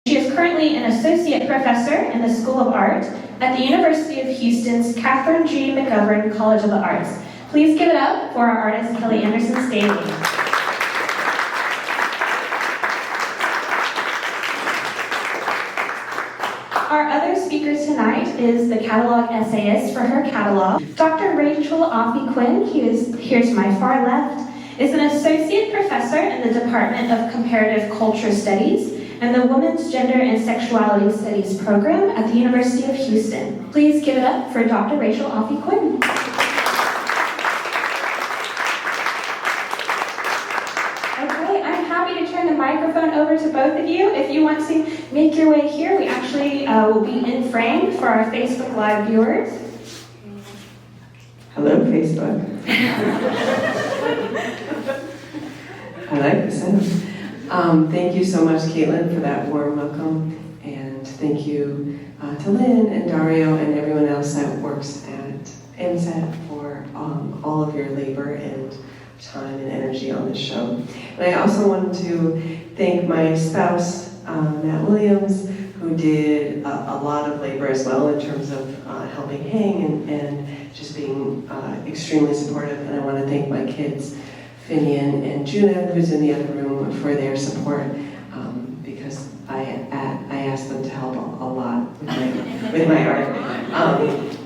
She is currently an associate professor in the School of Art at the University of Houston's Catherine G. McGovern College of the Arts. Please give it up for our artist, Keliy Anderson-Staley. Our other speaker tonight is the catalog essayist for her catalog, Dr. Rachel Offie-Quinn, here's my far left, is an associate professor in the Department of Comparative Culture Studies and the Women's Gender and Sexuality Studies program at the University of Houston. Please give it up for Dr. Rachel Offie-Quinn. Okay, I'm happy to turn the microphone over to both of you. If you want to make your way here, we actually will be in frame for our Facebook Live viewers. Hello, Facebook. I like the sound. Thank you so much, Caitlin, for that warm welcome, and thank you to Lynn and Dario and everyone else that works at AMSET for all of your labor and time and energy on this show. And I also wanted to thank my spouse, Matt Williams, who did a lot of labor as well in terms of helping hang and just being extremely supportive. And I want to thank my kids, Finian and Juna, who's in the other room, for their support, because I asked them to help a lot with my art.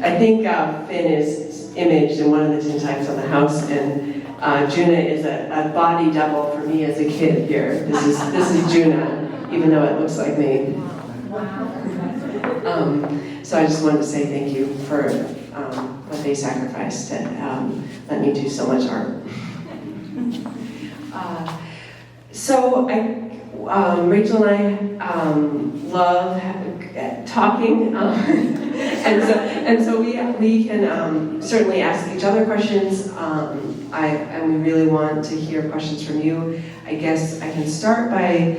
I think Finn is imaged in one of the tintypes on the house, and Juna is a body double for me as a kid here. This is Juna, even though it looks like me. So I just wanted to say thank you for what they sacrificed to let me do so much art. So Rachel and I love talking, and so we can certainly ask each other questions. And we really want to hear questions from you. I guess I can start by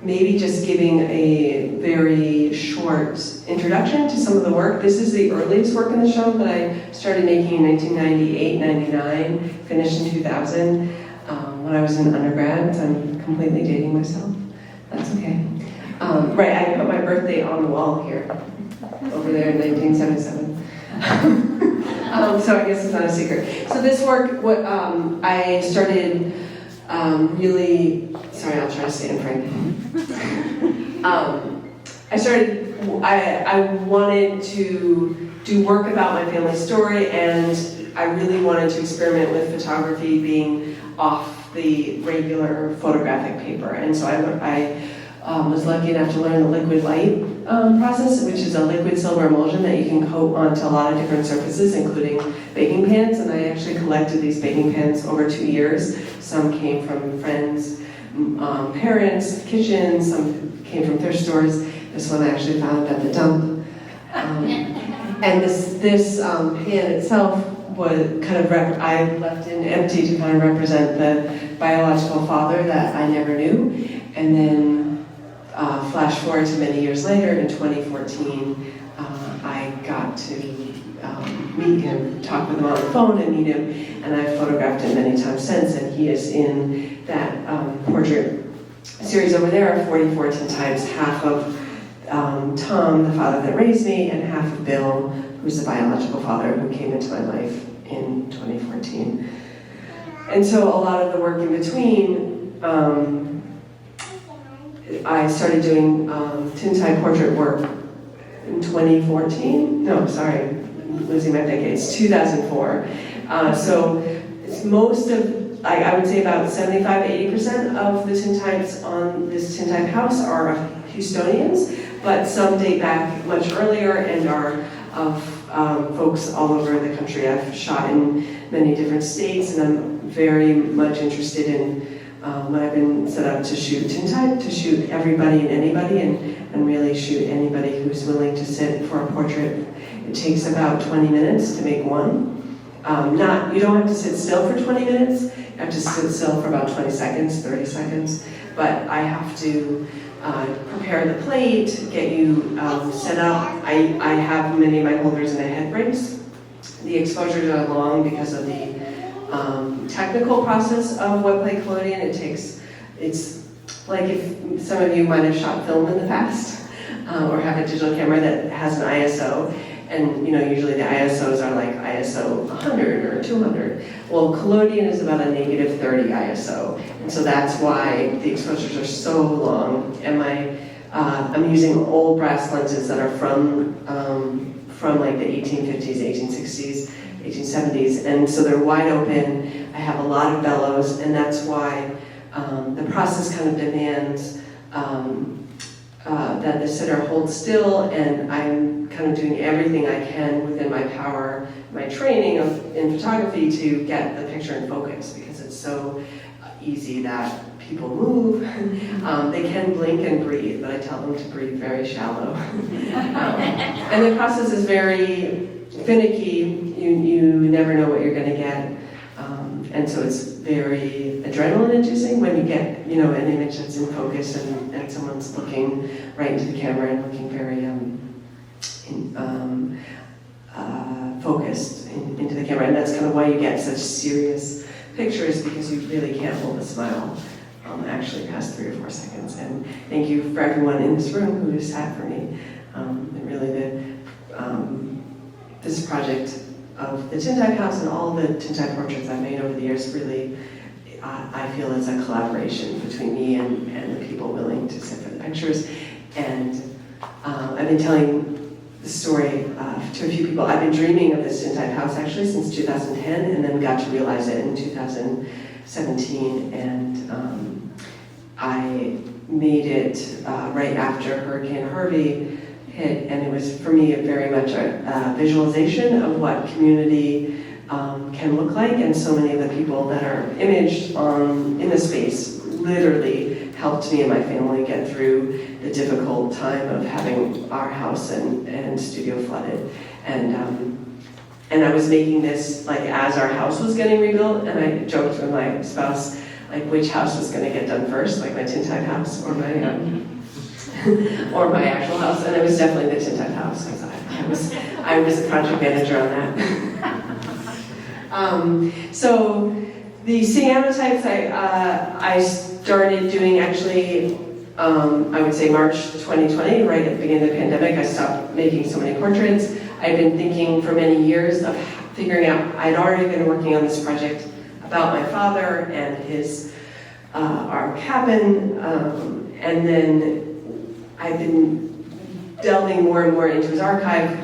maybe just giving a very short introduction to some of the work. This is the earliest work in the show that I started making in 1998, 99, finished in 2000. When I was in undergrad, so I'm completely dating myself. That's okay. Right, I put my birthday on the wall here, over there in 1977. So I guess it's not a secret. So this work, I started really, sorry, I'll try to stay in frame. I wanted to do work about my family story, and I really wanted to experiment with photography being off the regular photographic paper. And so I was lucky enough to learn the liquid light process, which is a liquid silver emulsion that you can coat onto a lot of different surfaces, including baking pans. And I actually collected these baking pans over 2 years. Some came from friends, parents, kitchens, some came from thrift stores. This one I actually found at the dump. And this pan itself was kind of, I left it empty to kind of represent the biological father that I never knew. And then flash forward to many years later, in 2014, I got to meet him, talk with him on the phone and meet him, and I've photographed him many times since, and he is in that portrait series over there, 44 tintypes, half of Tom, the father that raised me, and half of Bill, who's the biological father who came into my life in 2014. And so a lot of the work in between, I started doing tintype portrait work in 2014. No, sorry, I'm losing my decades, 2004. So it's most of, I would say about 75-80% of the tintypes on this tintype house are Houstonians, but some date back much earlier and are of folks all over the country. I've shot in many different states, and I'm very much interested in, when I've been set up to shoot tintype, to shoot everybody and anybody, and really shoot anybody who's willing to sit for a portrait. It takes about 20 minutes to make one. You don't have to sit still for 20 minutes, you have to sit still for about 20 seconds, 30 seconds, but I have to prepare the plate, get you set up. I have many of my holders in a head brace. The exposures are long because of the technical process of wet plate collodion. It's like if some of you might have shot film in the past, or have a digital camera that has an ISO, and usually the ISOs are like ISO 100 or 200. Well, collodion is about a negative 30 ISO, and so that's why the exposures are so long. And I'm using old brass lenses that are from like the 1850s, 1860s, 1870s, and so they're wide open. I have a lot of bellows, and that's why the process kind of demands that the sitter holds still, and I'm kind of doing everything I can within my power, my training in photography, to get the picture in focus, because it's so easy that people move. They can blink and breathe, but I tell them to breathe very shallow. And the process is very finicky. You never know what you're going to get. And so it's very adrenaline-inducing when you get, an image that's in focus and someone's looking right into the camera and looking very focused into the camera. And that's kind of why you get such serious pictures, because you really can't hold a smile actually past 3 or 4 seconds. And thank you for everyone in this room who has sat for me. And really, this project of the Tintype House and all the Tintype portraits I've made over the years, really, I feel is a collaboration between me and the people willing to sit for the pictures. And I've been telling the story to a few people. I've been dreaming of this Tintype House actually since 2010, and then got to realize it in 2017. And I made it right after Hurricane Harvey hit, and it was for me very much a visualization of what community can look like, and so many of the people that are imaged in the space literally helped me and my family get through the difficult time of having our house and studio flooded. And I was making this like as our house was getting rebuilt, and I joked with my spouse like which house was going to get done first, like my Tintype house or my or my actual house, and it was definitely the Tintype house, because I was the project manager on that. So the cyanotypes I started doing actually, I would say March 2020, right at the beginning of the pandemic. I stopped making so many portraits. I'd been thinking for many years of figuring out, I'd already been working on this project about my father and his, our cabin, and then I've been delving more and more into his archive.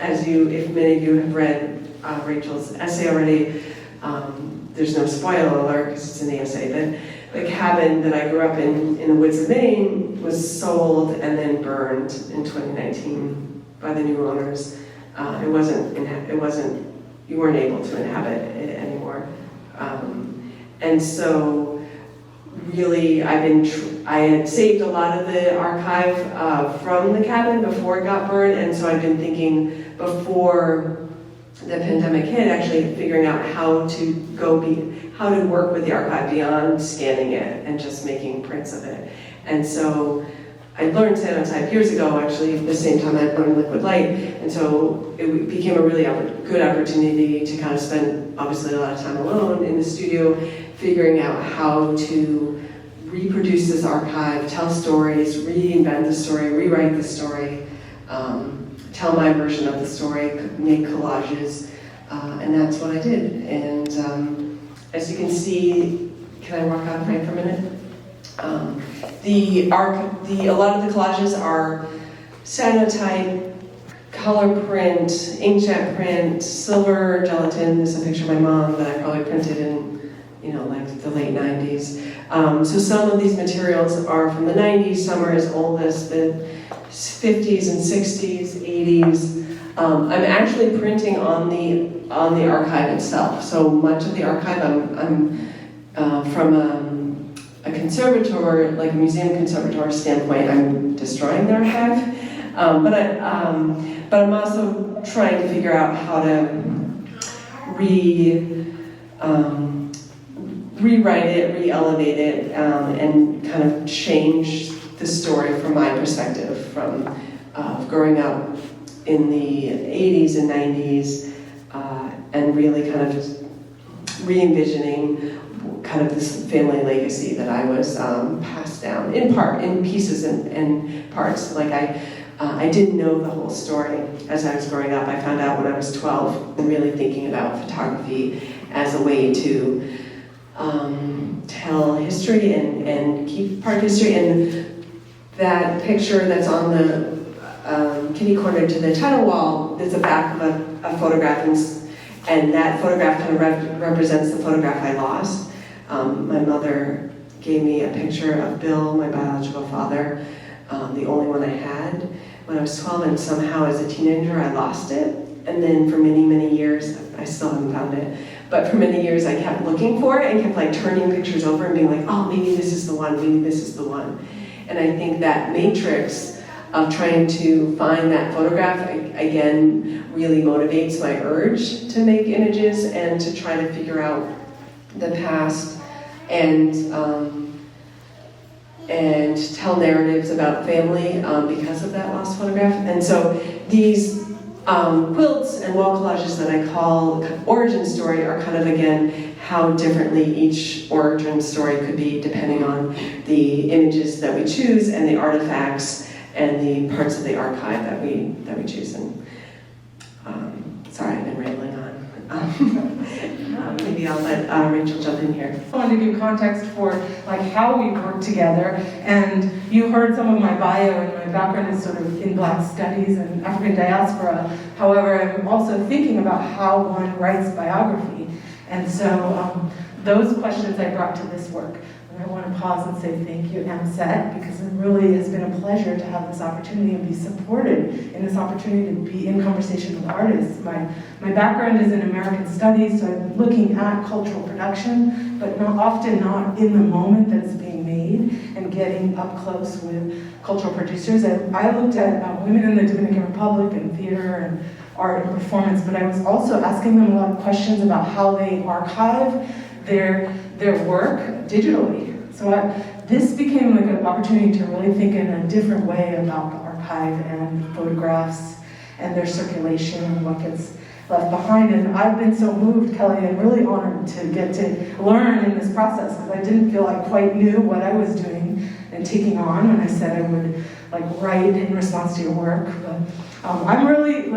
If many of you have read Rachel's essay already, there's no spoiler alert because it's in the essay, but the cabin that I grew up in the woods of Maine was sold and then burned in 2019 by the new owners. You weren't able to inhabit it anymore. And so really, I had saved a lot of the archive from the cabin before it got burned, and so I've been thinking before the pandemic hit, actually figuring out how to work with the archive beyond scanning it and just making prints of it. And so I learned cyanotype years ago, actually, at the same time I learned liquid light, and so it became a really good opportunity to kind of spend, obviously, a lot of time alone in the studio, figuring out how to reproduce this archive, tell stories, reinvent the story, rewrite the story, tell my version of the story, make collages, and that's what I did. And as you can see, can I walk out of frame for a minute? A lot of the collages are cyanotype, color print, inkjet print, silver gelatin. This is a picture of my mom that I probably printed in, like the late 90s. So some of these materials are from the 90s, some are as old as the 50s and 60s, 80s. I'm actually printing on the archive itself. So much of the archive I'm from a conservator, like a museum conservator standpoint, I'm destroying the archive. But I'm also trying to figure out how to rewrite it, re-elevate it, and kind of change the story from my perspective, from growing up in the 80s and 90s, and really kind of re-envisioning kind of this family legacy that I was passed down, in part, in pieces and parts. Like I didn't know the whole story as I was growing up. I found out when I was 12 and really thinking about photography as a way to tell history and keep part of history. And that picture that's on the kitty corner to the title wall is the back of a photograph, and that photograph kind of represents the photograph I lost. My mother gave me a picture of Bill, my biological father, the only one I had when I was 12, and somehow as a teenager I lost it. And then for many, many years, I still haven't found it, but for many years I kept looking for it and kept like turning pictures over and being like, oh, maybe this is the one, maybe this is the one. And I think that matrix of trying to find that photograph, again, really motivates my urge to make images and to try to figure out the past and tell narratives about family because of that lost photograph. And so these quilts and wall collages that I call origin story are kind of, again, how differently each origin story could be depending on the images that we choose and the artifacts and the parts of the archive that we choose. And sorry, I've been rambling on. Maybe I'll let Rachel jump in here. I wanted to give context for like how we work together, and you heard some of my bio, and my background is sort of in Black studies and African diaspora. However, I'm also thinking about how one writes biography, and so those questions I brought to this work. And I want to pause and say thank you, AMSET, because it really has been a pleasure to have this opportunity and be supported in this opportunity to be in conversation with artists. My background is in American studies, so I've been looking at cultural production, but often not in the moment that it's being made, and getting up close with cultural producers. I looked at women in the Dominican Republic and theater and art and performance, but I was also asking them a lot of questions about how they archive their work digitally. So this became like an opportunity to really think in a different way about the archive and photographs and their circulation and what gets left behind. And I've been so moved, Keliy, and really honored to get to learn in this process, because I didn't feel I quite knew what I was doing and taking on when I said I would like write in response to your work. But I'm really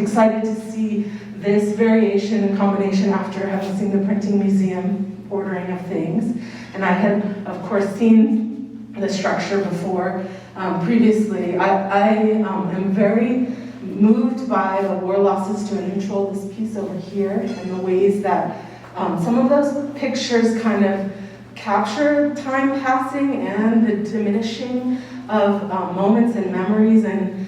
excited to see this variation and combination after having seen the printing museum ordering of things. And I had, of course, seen the structure before. Previously, I am very moved by the war losses to a neutral, this piece over here, and the ways that some of those pictures kind of capture time passing and the diminishing of moments and memories, and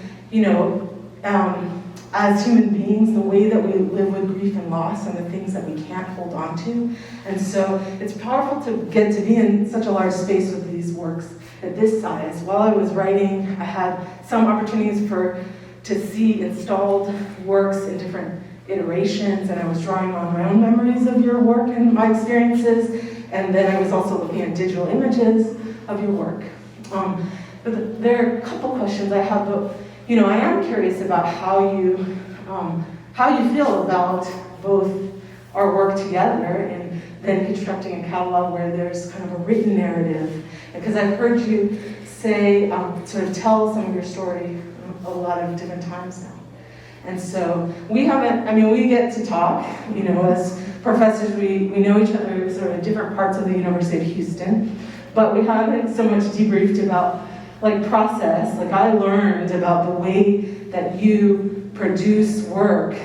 as human beings, the way that we live with grief and loss and the things that we can't hold on to. And so it's powerful to get to be in such a large space with these works at this size. While I was writing, I had some opportunities to see installed works in different iterations, and I was drawing on my own memories of your work and my experiences, and then I was also looking at digital images of your work. But there are a couple questions I have, but I am curious about how you feel about both our work together and then constructing a catalog where there's kind of a written narrative. Because I've heard you say, sort of tell some of your story a lot of different times now. And so we get to talk, as professors, we know each other sort of different parts of the University of Houston, but we haven't so much debriefed about process. I learned about the way that you produce work,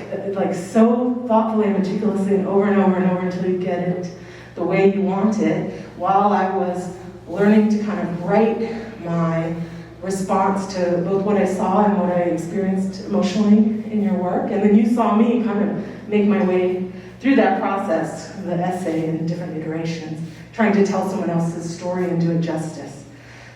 so thoughtfully and meticulously and over and over and over until you get it the way you want it, while I was learning to kind of write my response to both what I saw and what I experienced emotionally in your work. And then you saw me kind of make my way through that process, the essay in different iterations, trying to tell someone else's story and do it justice.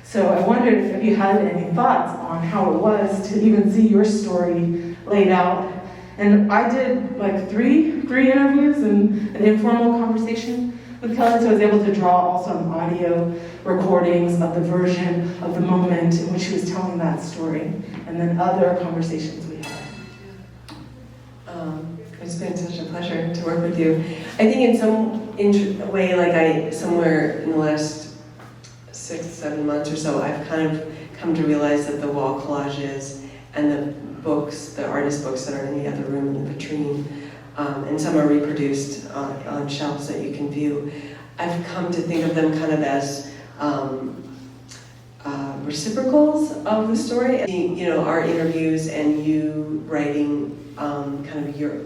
So I wondered if you had any thoughts on how it was to even see your story laid out. And I did three interviews and an informal conversation with Keliy, so I was able to draw also some audio recordings of the version of the moment in which she was telling that story, and then other conversations we had. It's been such a pleasure to work with you. I think in some way, like somewhere in the last 6-7 months or so, I've kind of come to realize that the wall collages and the books, the artist books that are in the other room in the vitrine, and some are reproduced on shelves that you can view, I've come to think of them kind of as reciprocals of the story. You know, our interviews and you writing kind of your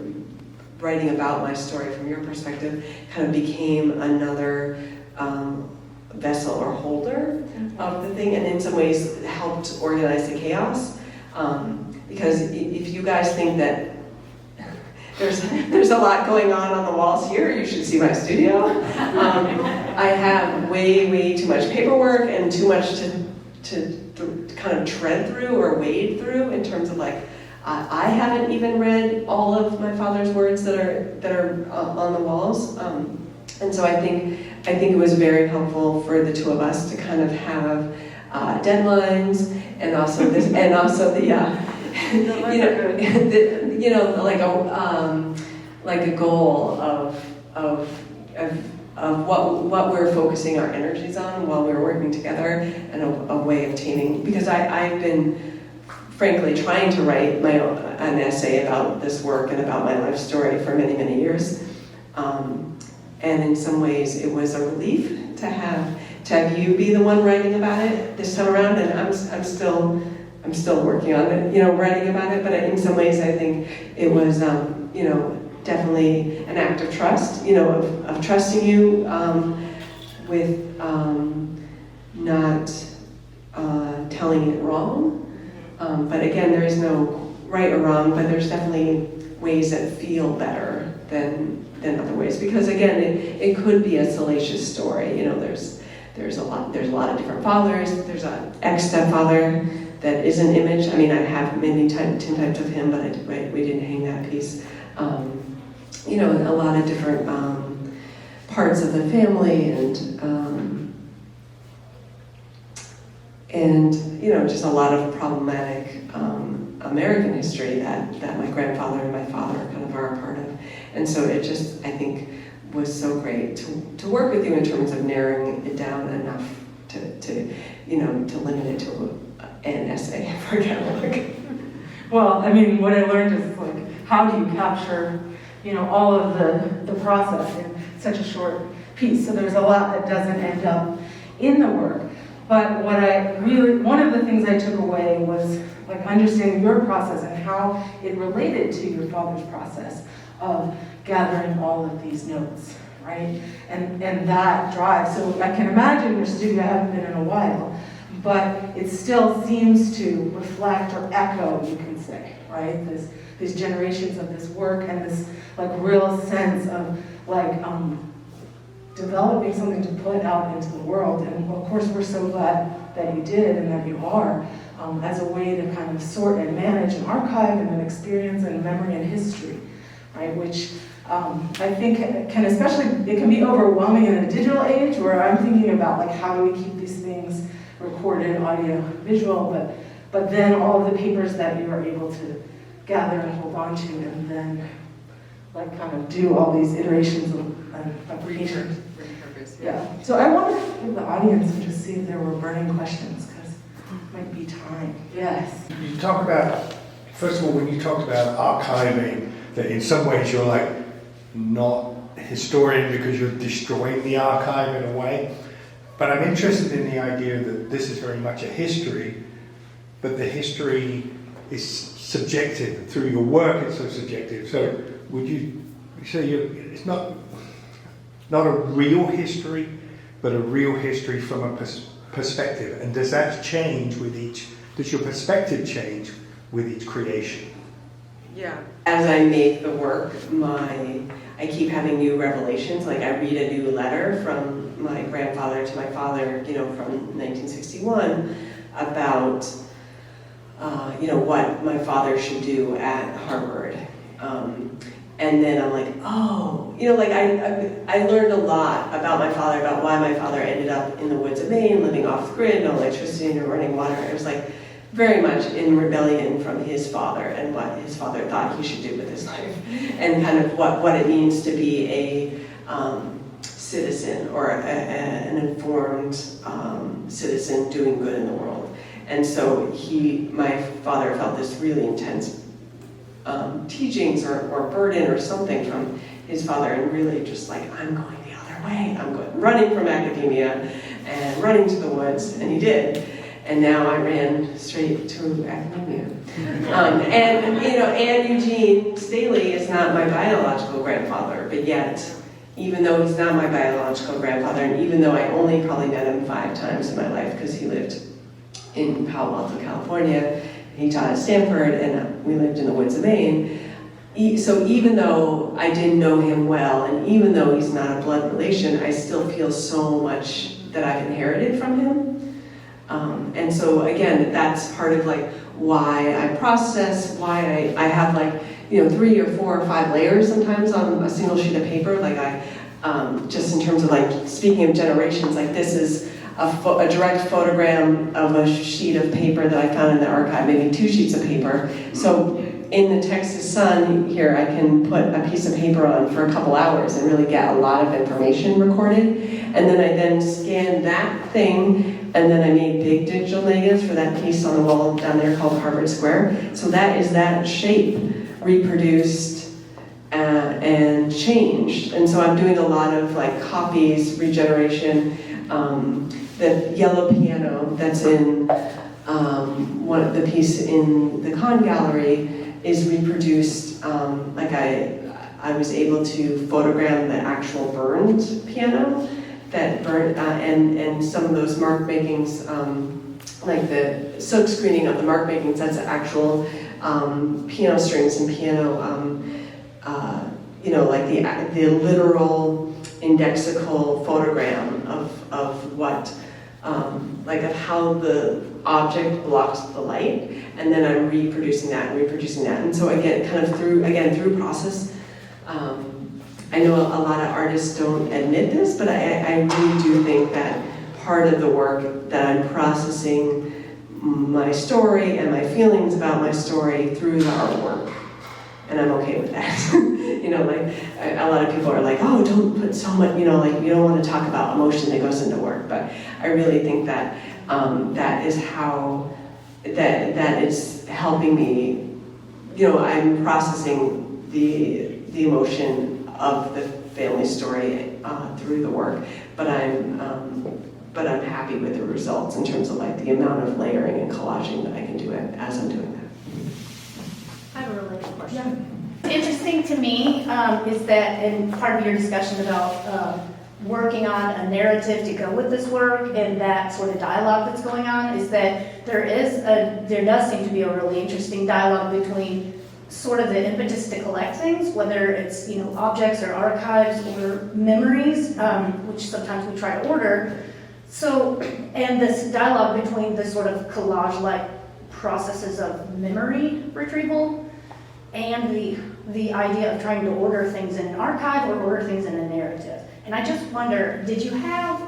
writing about my story from your perspective kind of became another vessel or holder of the thing, and in some ways helped organize the chaos. Because if you guys think that there's a lot going on the walls here, you should see my studio. I have way too much paperwork and too much to kind of tread through or wade through in terms of like, I haven't even read all of my father's words that are on the walls, and so I think it was very helpful for the two of us to kind of have deadlines, and also the like a goal of what we're focusing our energies on while we're working together, and a way of taming, because I've been frankly trying to write an essay about this work and about my life story for many years, and in some ways it was a relief to have you be the one writing about it this time around, and I'm still working on it, writing about it, but in some ways I think it was definitely an act of trust, of trusting you with not telling it wrong. But again, there is no right or wrong, but there's definitely ways that feel better than other ways. Because again, it could be a salacious story. There's a lot of different fathers. There's an ex-stepfather that is an image. I mean, I have many types of him, but we didn't hang that piece. A lot of different parts of the family, and just a lot of problematic American history that my grandfather and my father kind of are a part of. And so it just, I think, was so great to work with you in terms of narrowing it down enough to limit it to an essay for a catalog. Well, I mean, what I learned is like, how do you capture, all of the process in such a short piece? So there's a lot that doesn't end up in the work. But one of the things I took away was like understanding your process and how it related to your father's process of gathering all of these notes, right? And that drive. So I can imagine your studio, I haven't been in a while, but it still seems to reflect or echo, you can say, right? These generations of this work and this like real sense of like developing something to put out into the world. And of course, we're so glad that you did and that you are, as a way to kind of sort and manage an archive and an experience and memory and history, right? Which I think it can be overwhelming in a digital age where I'm thinking about like how do we keep these things recorded, audio, visual, but then all of the papers that you are able to gather and hold on to, and then like kind of do all these iterations of research. Yeah. So I wanted to give the audience and just see if there were burning questions, because it might be time. Yes. You talk about, first of all, when you talked about archiving, that in some ways you're like not a historian because you're destroying the archive in a way. But I'm interested in the idea that this is very much a history, but the history is subjective. Through your work, it's so subjective. So would you say it's not a real history, but a real history from a perspective? And does that change with does your perspective change with each creation? Yeah. As I make the work, I keep having new revelations. Like I read a new letter from my grandfather to my father, from 1961 about, what my father should do at Harvard. And then I'm like, oh, I learned a lot about my father, about why my father ended up in the woods of Maine, living off the grid, no electricity, no running water. It was like very much in rebellion from his father and what his father thought he should do with his life, and kind of what it means to be citizen or an informed citizen doing good in the world. And so my father felt this really intense teachings or burden or something from his father, and really just like, I'm going the other way. I'm running from academia and running to the woods, and he did. And now I ran straight to academia. And Eugene Staley is not my biological grandfather, but yet, even though he's not my biological grandfather, and even though I only probably met him 5 times in my life because he lived in Palo Alto, California, he taught at Stanford, and we lived in the woods of Maine. So even though I didn't know him well, and even though he's not a blood relation, I still feel so much that I've inherited from him. And so again, that's part of like why I process, why I have like 3 or 4 or 5 layers sometimes on a single sheet of paper. Like just in terms of like speaking of generations, like this is a direct photogram of a sheet of paper that I found in the archive, maybe 2 sheets of paper. So in the Texas Sun here, I can put a piece of paper on for a couple hours and really get a lot of information recorded. And then I scanned that thing, and then I made big digital negatives for that piece on the wall down there called Harvard Square. So that is that shape reproduced and changed. And so I'm doing a lot of like copies, regeneration. The yellow piano that's in one of the piece in the Kahn Gallery is reproduced. Like I was able to photogram the actual burned piano that burned, and some of those mark makings, like the silk screening of the mark makings. That's actual piano strings and piano, like the literal indexical photogram of what. Like of how the object blocks the light, and then I'm reproducing that. And so again, kind of through process, I know a lot of artists don't admit this, but I really do think that part of the work that I'm processing my story and my feelings about my story through the artwork, and I'm okay with that. Like a lot of people are like, oh, don't put so much, like you don't want to talk about emotion that goes into work. But I really think that that is how that is helping me. I'm processing the emotion of the family story through the work, but I'm happy with the results in terms of like the amount of layering and collaging that I can do it as I'm doing that. I have a related question. Interesting to me is that, and part of your discussion about working on a narrative to go with this work and that sort of dialogue that's going on, is that there does seem to be a really interesting dialogue between sort of the impetus to collect things, whether it's objects or archives or memories, which sometimes we try to order. So, and this dialogue between the sort of collage-like processes of memory retrieval and the idea of trying to order things in an archive or order things in a narrative. And I just wonder, did you have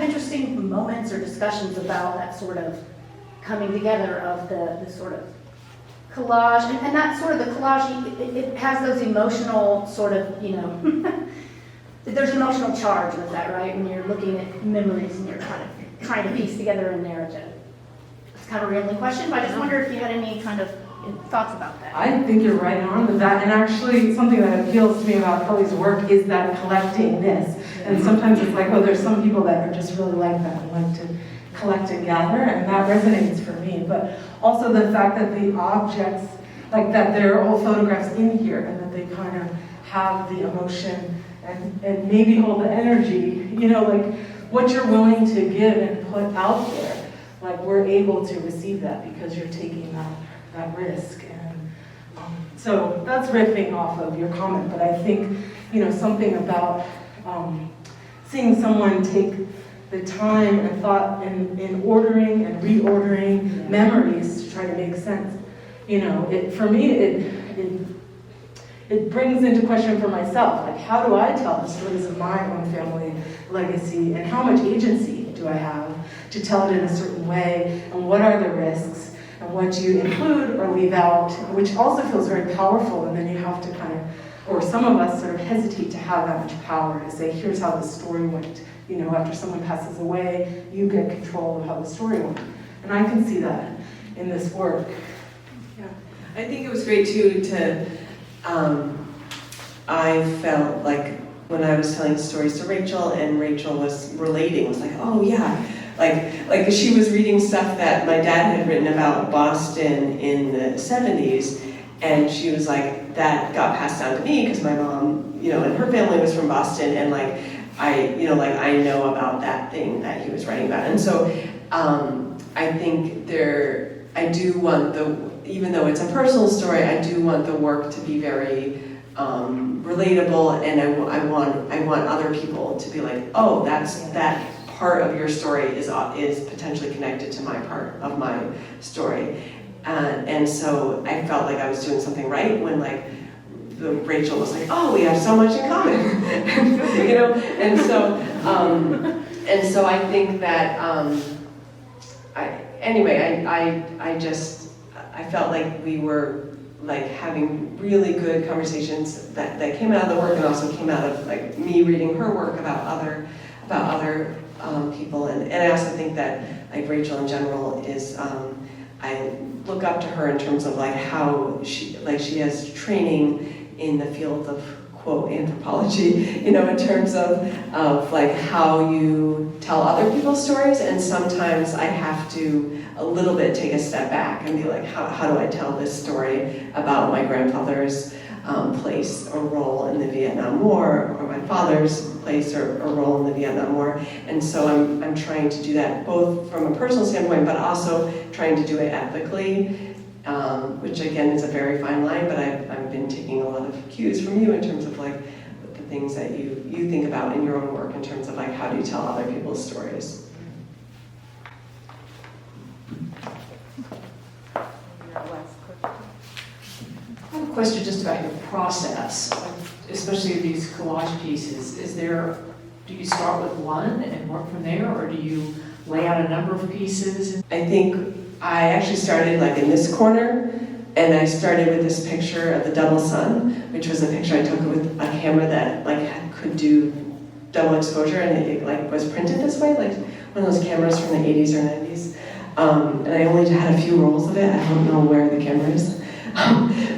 interesting moments or discussions about that sort of coming together of the sort of collage, and that sort of the collage, it has those emotional sort of, there's emotional charge with that, right? When you're looking at memories and you're kind of trying to piece together a narrative. It's kind of a rambling question, but I just wonder if you had any kind of thoughts about that. I think you're right on with that, and actually something that appeals to me about Kelly's work is that collecting this. And sometimes it's like, oh, there's some people that are just really like that and like to collect and gather, and that resonates for me. But also the fact that the objects, like that they're all photographs in here, and that they kind of have the emotion and maybe hold the energy, like what you're willing to give and put out there. Like we're able to receive that because you're taking that risk. And so that's riffing off of your comment, but I think, something about seeing someone take the time and thought in ordering and reordering memories to try to make sense. For me, it brings into question for myself, like how do I tell the stories of my own family legacy, and how much agency do I have to tell it in a certain way, and what are the risks, and what do you include or leave out, which also feels very powerful, and then you have to kind of or some of us sort of hesitate to have that much power to say, here's how the story went. You know, after someone passes away, you get control of how the story went. And I can see that in this work. Yeah, I think it was great too I felt like when I was telling stories to Rachel and Rachel was relating, was like, oh yeah, like she was reading stuff that my dad had written about Boston in the 70s, and she was like, that got passed down to me because my mom, you know, and her family was from Boston, and like I know about that thing that he was writing about. And so I think I do want even though it's a personal story, I do want the work to be very relatable, and I want other people to be like, oh, that part of your story is potentially connected to my part of my story, and so I felt like I was doing something right when like Rachel was like, oh, we have so much in common, you know, and so I think that I felt like we were like having really good conversations that came out of the work and also came out of like me reading her work about other people, and I also think that like Rachel in general is I look up to her in terms of like how she has training in the field of quote anthropology, you know, in terms of like how you tell other people's stories, and sometimes I have to a little bit take a step back and be like, how do I tell this story about my grandfather's place or role in the Vietnam War, or my father's place or role in the Vietnam War. And so I'm trying to do that both from a personal standpoint, but also trying to do it ethically, which again is a very fine line, but I've been taking a lot of cues from you in terms of like the things that you think about in your own work in terms of like how do you tell other people's stories. I have a question just about your process, especially these collage pieces. Do you start with one and work from there, or do you lay out a number of pieces? I think I actually started like in this corner, and I started with this picture of the double sun, which was a picture I took with a camera that like could do double exposure, and it like was printed this way, like one of those cameras from the 80s or 90s. And I only had a few rolls of it. I don't know where the camera is.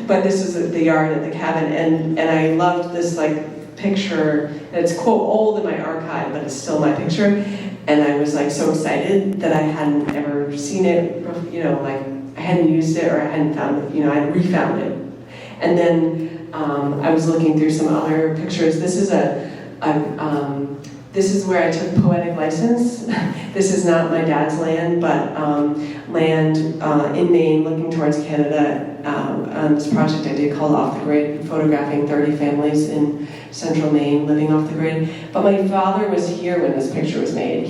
But this was the yard at the cabin, and I loved this like picture. It's quote old in my archive, but it's still my picture. And I was like so excited that I hadn't ever seen it, you know, like I hadn't used it or I hadn't found it, you know, I had refound it. And then I was looking through some other pictures. This is this is where I took poetic license. This is not my dad's land, but land in Maine looking towards Canada. On this project I did called Off the Grid, photographing 30 families in central Maine living off the grid. But my father was here when this picture was made.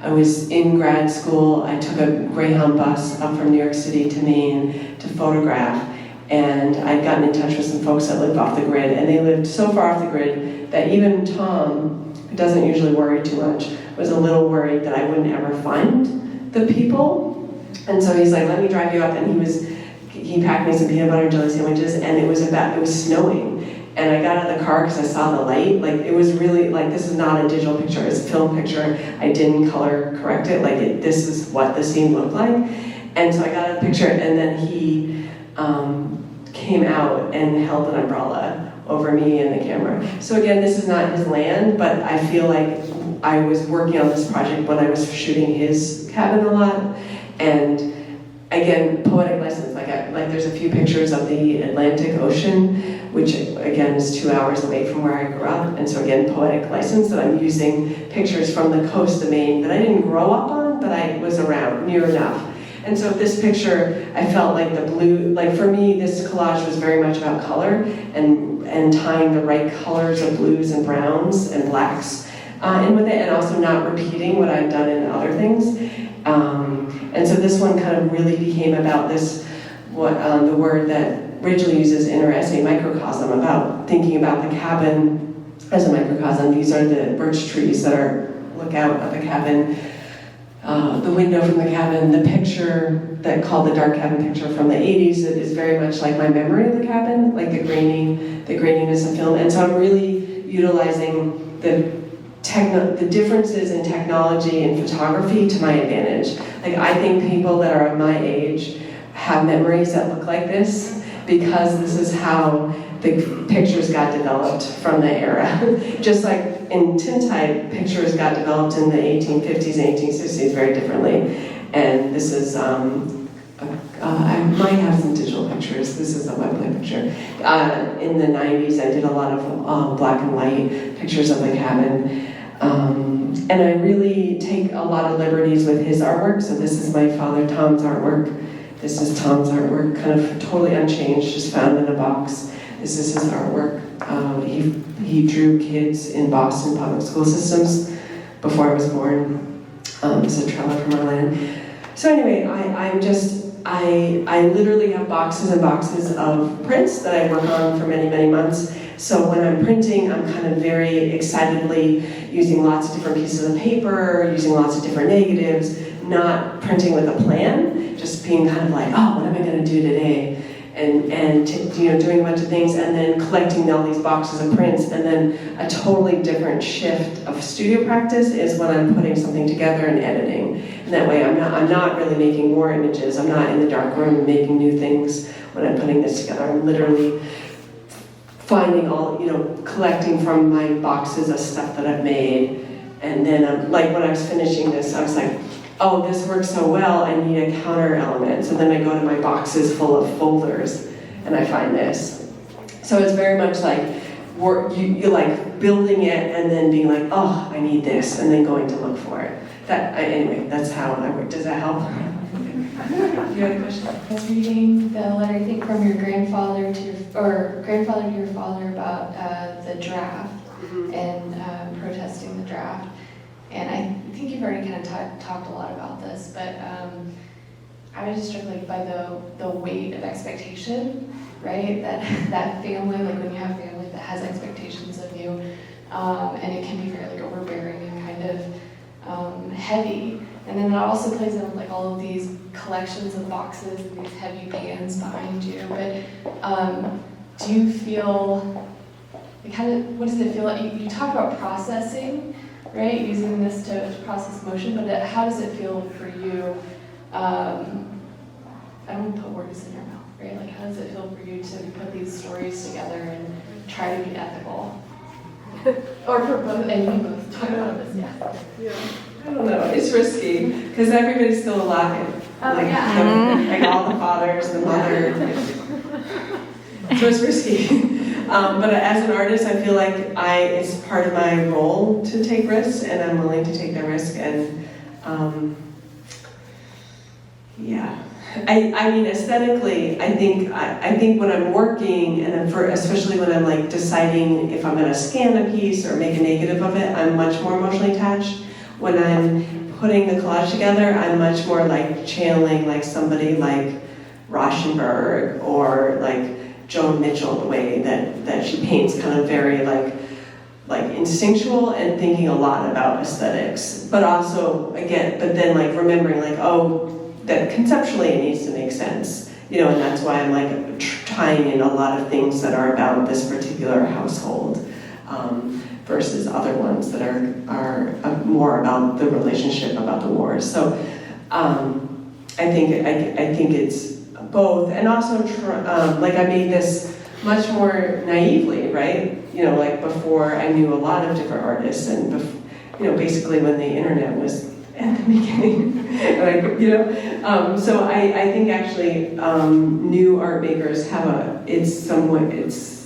I was in grad school. I took a Greyhound bus up from New York City to Maine to photograph. And I'd gotten in touch with some folks that lived off the grid, and they lived so far off the grid that even Tom, who doesn't usually worry too much, was a little worried that I wouldn't ever find the people. And so he's like, let me drive you up, and he packed me some peanut butter and jelly sandwiches, and it was snowing. And I got out of the car because I saw the light. Like, it was really, like, this is not a digital picture, it's a film picture. I didn't color correct it, this is what the scene looked like. And so I got out of the picture, and then he came out and held an umbrella over me and the camera. So again, this is not his land, but I feel like I was working on this project when I was shooting his cabin a lot. And again, poetic license, like there's a few pictures of the Atlantic Ocean, which again is 2 hours away from where I grew up. And so again, poetic license that I'm using pictures from the coast of Maine that I didn't grow up on, but I was around near enough. And so this picture, I felt like the blue, like for me, this collage was very much about color and tying the right colors of blues and browns and blacks in with it, and also not repeating what I've done in other things. And so this one kind of really became about this, the word that Rachel uses in her essay, microcosm, about thinking about the cabin as a microcosm. These are the birch trees that look out of the cabin. the window from the cabin, the picture that called the dark cabin picture from the 80s, it is very much like my memory of the cabin, like the graininess of film. And so I'm really utilizing the differences in technology and photography to my advantage. Like, I think people that are of my age have memories that look like this because this is how the pictures got developed from the era. Just like in tintype, pictures got developed in the 1850s and 1860s very differently. And this is, I might have some digital pictures. This is a webplay picture. In the 90s, I did a lot of black and white pictures of the cabin. And I really take a lot of liberties with his artwork. So this is my father Tom's artwork. This is Tom's artwork, kind of totally unchanged, just found in a box. This is his artwork. He drew kids in Boston public school systems before I was born. It's a traveler from our land. So anyway, I literally have boxes and boxes of prints that I work on for many, many months. So when I'm printing, I'm kind of very excitedly using lots of different pieces of paper, using lots of different negatives, not printing with a plan, just being kind of like, oh, what am I going to do today? And doing a bunch of things, and then collecting all these boxes of prints, and then a totally different shift of studio practice is when I'm putting something together and editing. And that way I'm not really making more images. I'm not in the dark room making new things when I'm putting this together. I'm literally finding all, collecting from my boxes of stuff that I've made. And then like when I was finishing this, I was like, oh, this works so well, I need a counter element. So then I go to my boxes full of folders, and I find this. So it's very much like, you like building it and then being like, oh, I need this, and then going to look for it. Anyway, that's how I work. Does that help? You had a question? I was reading the letter, I think, from your grandfather to your father about the draft and protesting the draft. And I think you've already kind of talked a lot about this, but I was just struck by the weight of expectation, right? That family, like when you have family that has expectations of you, and it can be very overbearing and kind of heavy. And then that also plays in with all of these collections of boxes and these heavy pans behind you. But do you feel, what does it feel like? You talk about processing, right? Using this to process motion, but how does it feel for you? I don't want to put words in your mouth, right? How does it feel for you to put these stories together and try to be ethical? Or for both, and you both talk about this, yeah. I don't know, it's risky, because everybody's still alive. Like all the fathers, the mother. So it's risky. But as an artist, I feel like it's part of my role to take risks, and I'm willing to take the risk. And I mean, aesthetically, I think when I'm working, and especially when I'm deciding if I'm going to scan a piece or make a negative of it, I'm much more emotionally attached. When I'm putting the collage together, I'm much more channeling somebody like Rauschenberg or Joan Mitchell, the way that she paints, kind of very instinctual and thinking a lot about aesthetics, but also then remembering that conceptually it needs to make sense, and that's why I'm tying in a lot of things that are about this particular household versus other ones that are more about the relationship, about the wars. So I think it's both, and also I made this much more naively, right? Before I knew a lot of different artists, and basically when the internet was at the beginning, so I think actually new art makers have in some ways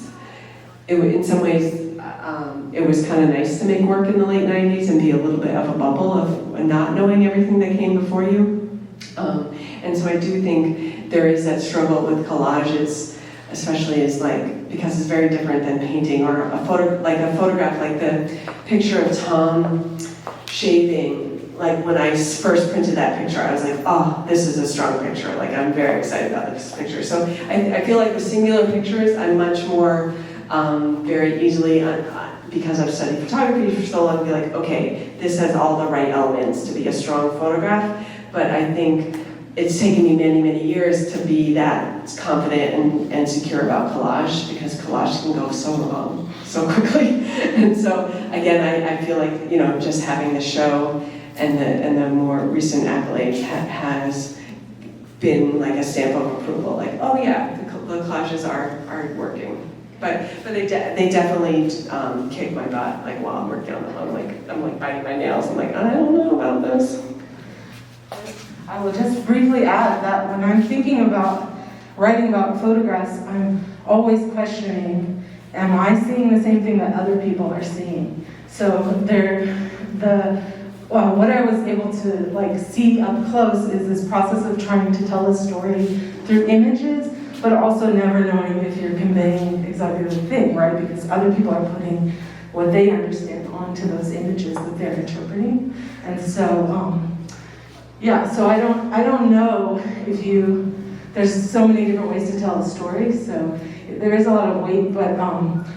it was kind of nice to make work in the late 90s and be a little bit of a bubble of not knowing everything that came before you. And so I do think there is that struggle with collages, especially because it's very different than painting or a photograph, like the picture of Tom shaving. When I first printed that picture, I was like, oh, this is a strong picture. I'm very excited about this picture. So I feel like with singular pictures, I'm much more very easily because I've studied photography for so long, be like, okay, this has all the right elements to be a strong photograph, but I think it's taken me many, many years to be that confident and secure about collage, because collage can go so wrong so quickly. And so, again, I feel like, you know, just having the show and the more recent accolades has been like a stamp of approval, like, oh yeah, the collages are working. But they definitely kick my butt, like while I'm working on them. I'm like biting my nails. I'm like, I don't know about this. I will just briefly add that when I'm thinking about writing about photographs, I'm always questioning, am I seeing the same thing that other people are seeing? So what I was able to like see up close is this process of trying to tell a story through images, but also never knowing if you're conveying exactly the thing, right? Because other people are putting what they understand onto those images that they're interpreting. And so, yeah, so I don't know if there's so many different ways to tell a story, so there is a lot of weight, but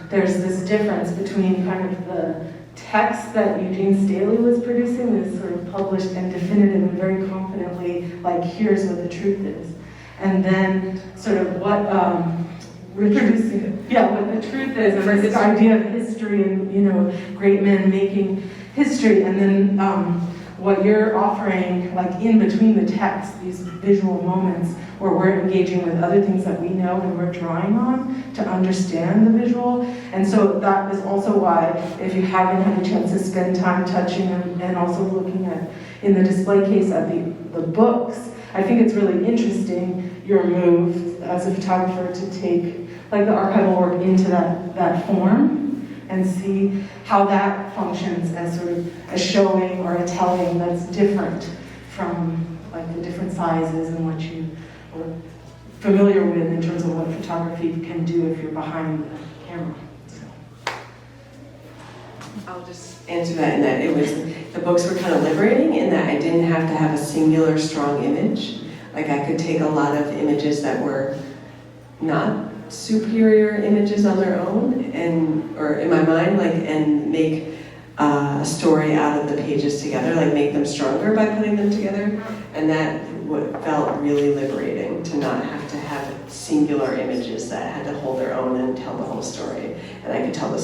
there's this difference between kind of the text that Eugene Staley was producing, this sort of published and definitive and very confidently, like, here's what the truth is. And then sort of what reproducing, what the truth is, and this idea of history and, you know, great men making history, and then what you're offering, like in between the text, these visual moments where we're engaging with other things that we know and we're drawing on to understand the visual. And so that is also why, if you haven't had a chance to spend time touching and also looking at, in the display case at the books, I think it's really interesting, your move as a photographer to take like the archival work into that form and see how that functions as sort of a showing or a telling that's different from like the different sizes and what you are familiar with in terms of what photography can do if you're behind the camera. So. I'll just answer that in that the books were kind of liberating in that I didn't have to have a singular strong image. Like I could take a lot of images that were not superior images on their own or in my mind, like, and make a story out of the pages together, like make them stronger by putting them together. And that felt really liberating, to not have to have singular images that had to hold their own and tell the whole story. And I could tell a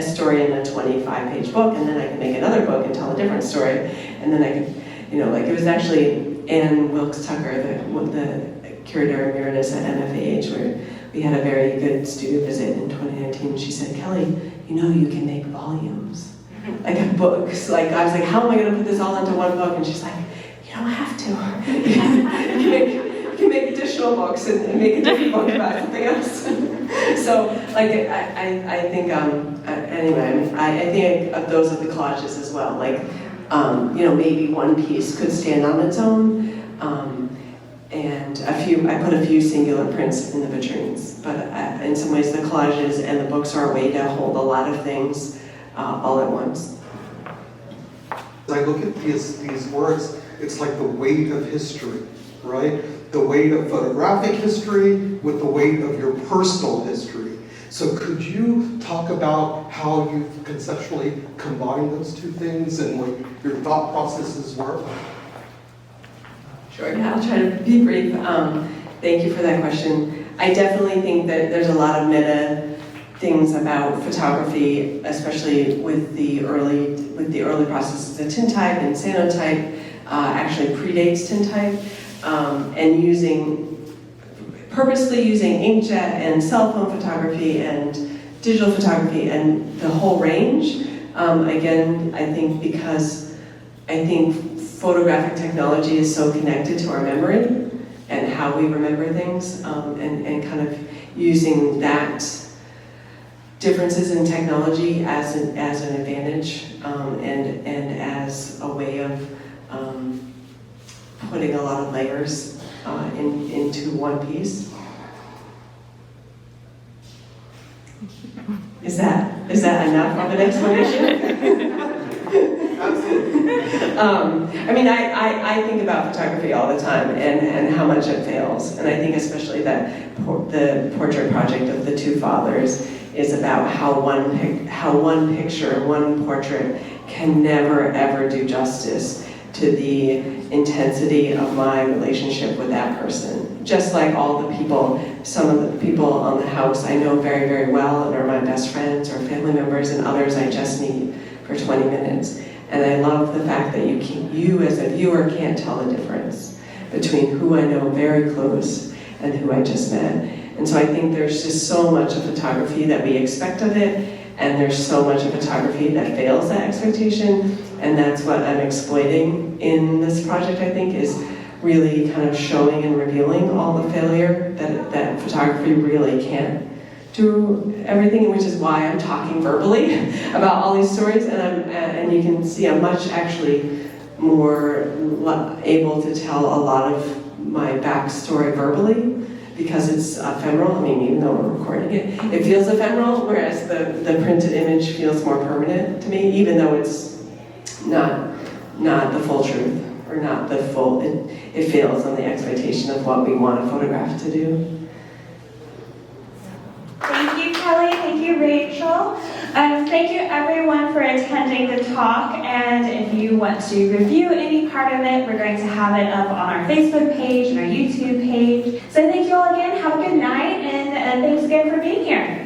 story in a 25-page book, and then I could make another book and tell a different story. And then I could, you know, like it was actually Ann Wilkes Tucker, the curator emeritus at MFAH, where we had a very good student visit in 2019. She said, Kelly, you know you can make volumes, like of books. Like I was like, how am I going to put this all into one book? And she's like, you don't have to. you can make additional books and make a different book about something else. So, like, I think, anyway, I think of those of the collages as well. Like, you know, maybe one piece could stand on its own. And I put a few singular prints in the vitrines, but in some ways the collages and the books are a way to hold a lot of things all at once. As I look at these works, it's like the weight of history, right? The weight of photographic history with the weight of your personal history. So could you talk about how you conceptually combine those two things and what your thought processes were? Sure, yeah, I'll try to be brief. Thank you for that question. I definitely think that there's a lot of meta things about photography, especially with the early processes of tintype and cyanotype, actually predates tintype, and purposely using inkjet and cell phone photography and digital photography and the whole range. Again, I think because photographic technology is so connected to our memory and how we remember things, and kind of using that differences in technology as an advantage, and as a way of putting a lot of layers into one piece. Is that enough of an explanation? I mean, I think about photography all the time and how much it fails. And I think especially that the portrait project of the two fathers is about how one picture, one portrait can never ever do justice to the intensity of my relationship with that person. Just like all the people, some of the people on the house I know very, very well and are my best friends or family members, and others I just meet for 20 minutes. And I love the fact that you as a viewer can't tell the difference between who I know very close and who I just met. And so I think there's just so much of photography that we expect of it, and there's so much of photography that fails that expectation, and that's what I'm exploiting in this project, I think, is really kind of showing and revealing all the failure that photography really can't do everything, which is why I'm talking verbally about all these stories, and you can see I'm much actually more able to tell a lot of my backstory verbally, because it's ephemeral. I mean, even though we're recording it, it feels ephemeral, whereas the printed image feels more permanent to me, even though it's not the full truth, or not the full, it fails on the expectation of what we want a photograph to do. Thank you, Kelly. Thank you, Rachel. Thank you, everyone, for attending the talk. And if you want to review any part of it, we're going to have it up on our Facebook page and our YouTube page. So thank you all again. Have a good night, and thanks again for being here.